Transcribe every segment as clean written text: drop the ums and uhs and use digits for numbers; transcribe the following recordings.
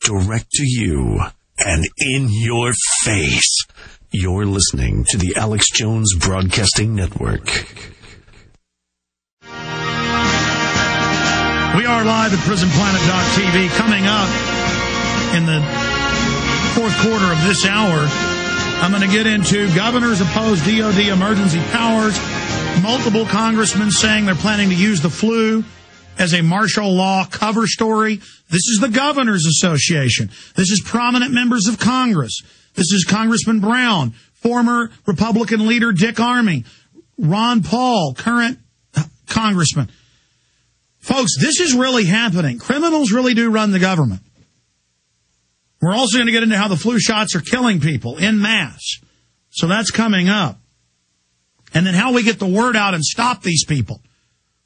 direct to you and in your face. You're listening to the Alex Jones Broadcasting Network. We are live at PrisonPlanet.tv. Coming up in the fourth quarter of this hour, I'm going to get into governors oppose DOD emergency powers, multiple congressmen saying they're planning to use the flu as a martial law cover story. This is the Governors Association. This is prominent members of Congress. This is Congressman Brown, former Republican leader Dick Armey, Ron Paul, current congressman. Folks, this is really happening. Criminals really do run the government. We're also going to get into how the flu shots are killing people en masse. So that's coming up. And then how we get the word out and stop these people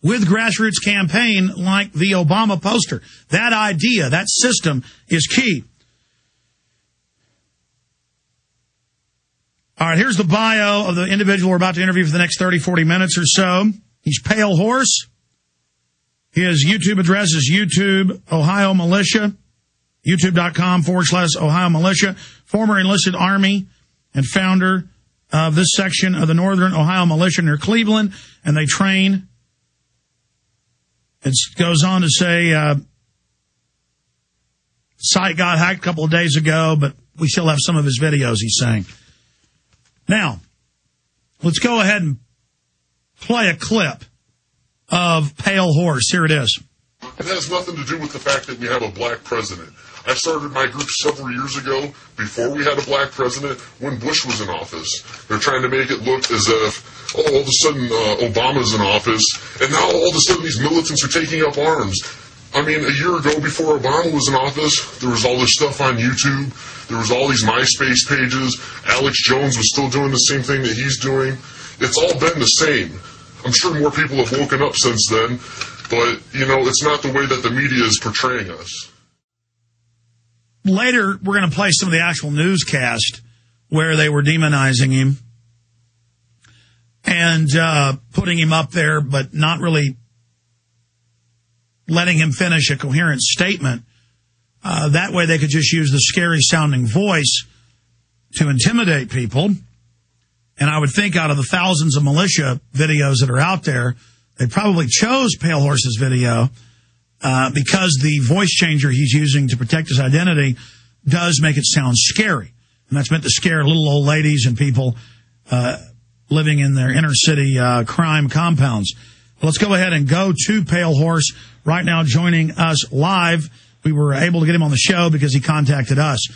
with grassroots campaign like the Obama poster. That idea, that system is key. All right, here's the bio of the individual we're about to interview for the next 30, 40 minutes or so. He's Pale Horse. His YouTube address is YouTube Ohio Militia, youtube.com/Ohio Militia, former enlisted Army and founder of this section of the Northern Ohio Militia near Cleveland, and they train. It goes on to say, site got hacked a couple of days ago, but we still have some of his videos, he's saying. Now, let's go ahead and play a clip of Pale Horse. Here it is. It has nothing to do with the fact that we have a black president. I started my group several years ago, before we had a black president, when Bush was in office. They're trying to make it look as if, all of a sudden, Obama's in office, and now all of a sudden these militants are taking up arms. I mean, a year ago, before Obama was in office, there was all this stuff on YouTube. There was all these MySpace pages. Alex Jones was still doing the same thing that he's doing. It's all been the same. I'm sure more people have woken up since then, but, you know, it's not the way that the media is portraying us. Later, we're going to play some of the actual newscast where they were demonizing him and putting him up there, but not really letting him finish a coherent statement. That way they could just use the scary-sounding voice to intimidate people. And I would think out of the thousands of militia videos that are out there, they probably chose Pale Horse's video because the voice changer he's using to protect his identity does make it sound scary. And that's meant to scare little old ladies and people living in their inner city crime compounds. Well, let's go ahead and go to Pale Horse right now, joining us live. We were able to get him on the show because he contacted us.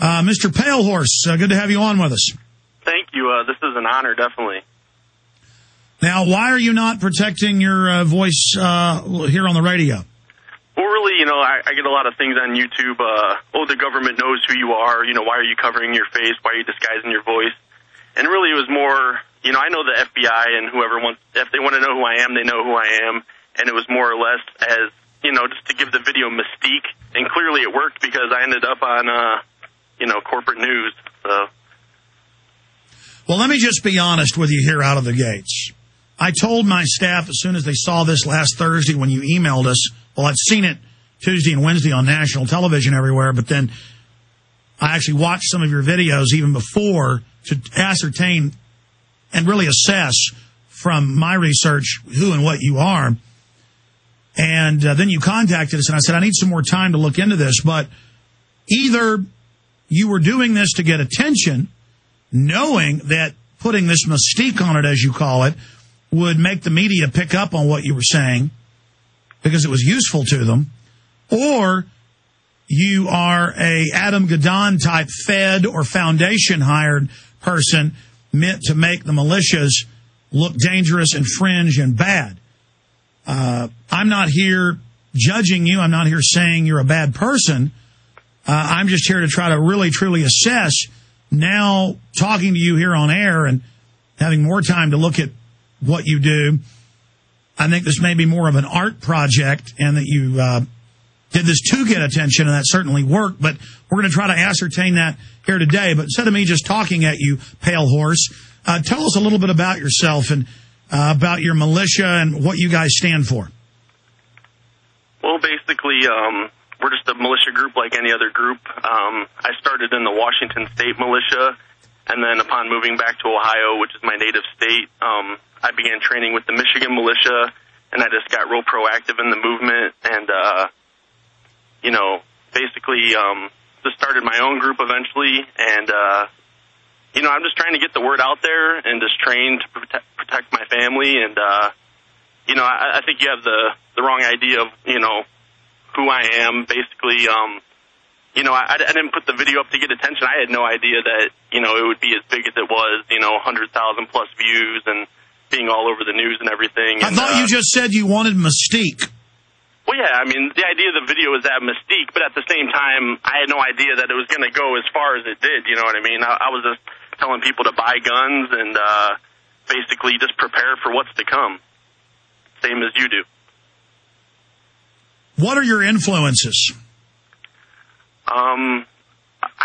Mr. Pale Horse, good to have you on with us. Thank you. This is an honor, definitely. Now, why are you not protecting your voice here on the radio? Well, really, you know, I get a lot of things on YouTube. The government knows who you are. You know, why are you covering your face? Why are you disguising your voice? And really, it was more, you know, I know the FBI and whoever wants, if they want to know who I am, they know who I am. And it was more or less as, you know, just to give the video mystique. And clearly it worked because I ended up on, you know, corporate news. So. Well, let me just be honest with you here out of the gates. I told my staff as soon as they saw this last Thursday when you emailed us, well, I'd seen it Tuesday and Wednesday on national television everywhere, but then I actually watched some of your videos even before to ascertain and really assess from my research who and what you are. And then you contacted us, and I said, I need some more time to look into this. But either you were doing this to get attention, knowing that putting this mystique on it, as you call it, would make the media pick up on what you were saying because it was useful to them, or you are a Adam Gadon type Fed or foundation hired person meant to make the militias look dangerous and fringe and bad. I'm not here judging you. I'm not here saying you're a bad person. I'm just here to try to really, truly assess. Now, talking to you here on air and having more time to look at what you do, I think this may be more of an art project and that you did this to get attention, and that certainly worked. But we're going to try to ascertain that here today. But instead of me just talking at you, Pale Horse, tell us a little bit about yourself and about your militia and what you guys stand for. Well, basically, we're just a militia group like any other group. I started in the Washington State militia, and then upon moving back to Ohio, which is my native state, I began training with the Michigan militia, and I just got real proactive in the movement, and, basically just started my own group eventually, and, I'm just trying to get the word out there and just train to protect my family, and, I think you have the wrong idea of, who I am. Basically, I didn't put the video up to get attention. I had no idea that, it would be as big as it was, 100,000 plus views and being all over the news and everything. And, I thought you just said you wanted mystique. Well, yeah, I mean, the idea of the video was that mystique, but at the same time, I had no idea that it was going to go as far as it did, you know what I mean? I was just telling people to buy guns and basically just prepare for what's to come, same as you do. What are your influences? I'm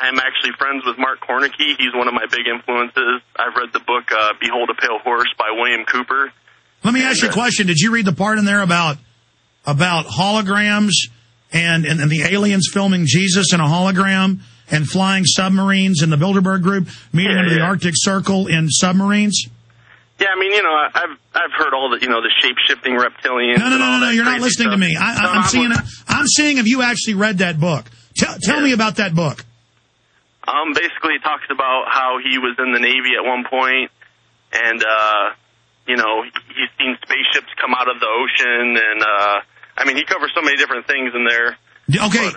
actually friends with Mark Kornicki. He's one of my big influences. I've read the book Behold a Pale Horse by William Cooper. Let me ask you a question. Did you read the part in there about holograms and the aliens filming Jesus in a hologram and flying submarines in the Bilderberg group, meeting into the Arctic Circle in submarines? Yeah, I mean, I've heard all the, the shape-shifting reptilians. No, you're not listening to me. I'm seeing if you actually read that book. Tell me about that book. Basically, it talks about how he was in the Navy at one point, and, he's seen spaceships come out of the ocean, and, he covers so many different things in there. Okay,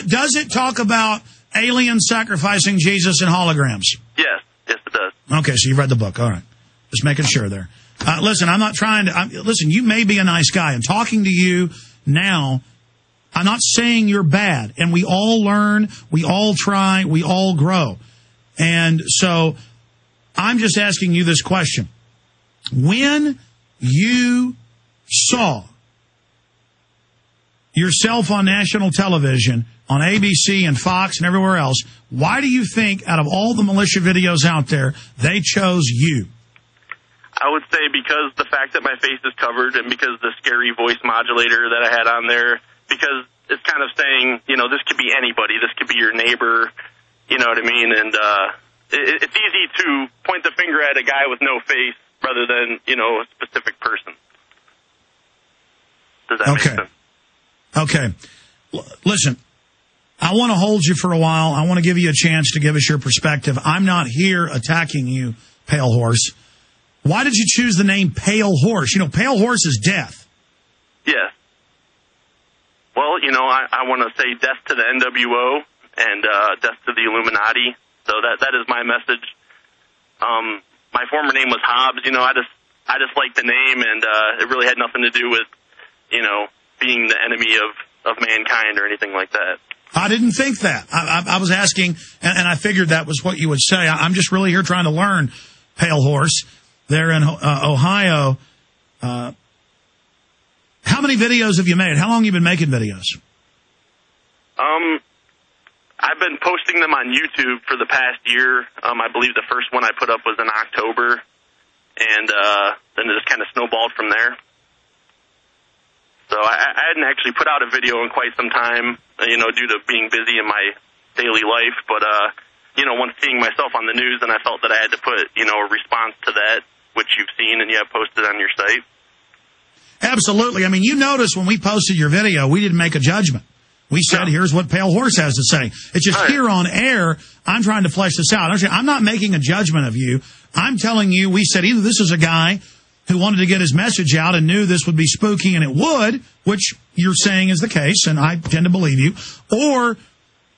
does it talk about aliens sacrificing Jesus in holograms? Yes, it does. Okay, so you've read the book. All right. Just making sure there. Listen, I'm not trying to... listen, you may be a nice guy. I'm talking to you now. I'm not saying you're bad. And we all learn. We all try. We all grow. And so I'm just asking you this question. When you saw yourself on national television, on ABC and Fox and everywhere else, why do you think, out of all the militia videos out there, they chose you? I would say because the fact that my face is covered and because the scary voice modulator that I had on there, because it's kind of saying, this could be anybody. This could be your neighbor. You know what I mean? And it's easy to point the finger at a guy with no face rather than, a specific person. Does that make sense? Okay. Listen, I want to hold you for a while. I want to give you a chance to give us your perspective. I'm not here attacking you, Pale Horse. Why did you choose the name Pale Horse? Pale Horse is death. Yes. Well, I want to say death to the NWO and death to the Illuminati. So that is my message. My former name was Hobbs. I just liked the name, and it really had nothing to do with, being the enemy of mankind or anything like that. I didn't think that. I was asking, and I figured that was what you would say. I'm just really here trying to learn, Pale Horse. There in Ohio, how many videos have you made? How long have you been making videos? I've been posting them on YouTube for the past year. I believe the first one I put up was in October, and then it just kind of snowballed from there. So I hadn't actually put out a video in quite some time, due to being busy in my daily life. But, once seeing myself on the news, then I felt that I had to put, a response to that, which you've seen and you have posted on your site. Absolutely. You notice when we posted your video, we didn't make a judgment. We said, here's what Pale Horse has to say. It's just here on air, I'm trying to flesh this out. I'm not making a judgment of you. I'm telling you, we said either this is a guy who wanted to get his message out and knew this would be spooky, and it would, which you're saying is the case, and I tend to believe you, or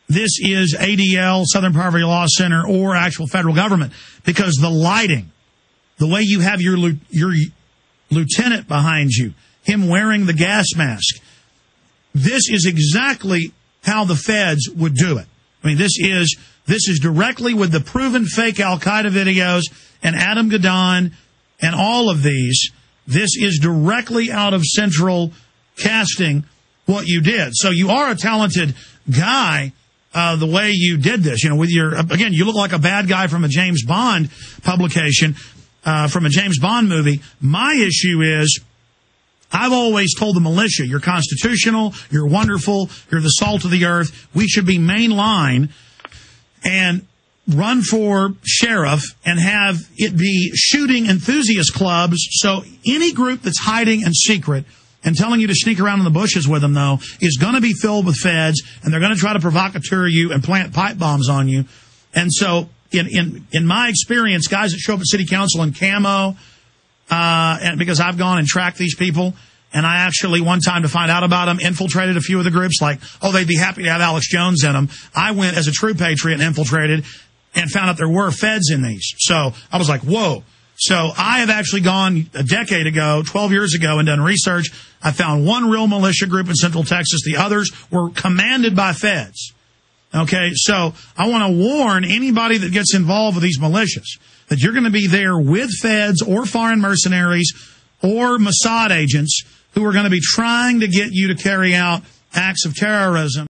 this is ADL, Southern Poverty Law Center, or actual federal government, because the lighting, the way you have your lieutenant behind you, him wearing the gas mask, this is exactly how the feds would do it. This is directly with the proven fake Al-Qaeda videos and Adam Gadon and all of these. This is directly out of Central casting what you did. So you are a talented guy, the way you did this. With again, you look like a bad guy from a James Bond publication, from a James Bond movie. My issue is I've always told the militia, you're constitutional, you're wonderful, you're the salt of the earth. We should be mainline and run for sheriff and have it be shooting enthusiast clubs. So any group that's hiding in secret and telling you to sneak around in the bushes with them, though, is going to be filled with feds, and they're going to try to provocateur you and plant pipe bombs on you. And so in my experience, guys that show up at city council in camo, and because I've gone and tracked these people, and I actually, one time to find out about them, infiltrated a few of the groups, like, oh, they'd be happy to have Alex Jones in them. I went as a true patriot and infiltrated and found out there were feds in these. So I was like, whoa. So I have actually gone a decade ago, 12 years ago, and done research. I found one real militia group in Central Texas. The others were commanded by feds. Okay, so I want to warn anybody that gets involved with these militias that you're going to be there with feds or foreign mercenaries or Mossad agents who are going to be trying to get you to carry out acts of terrorism.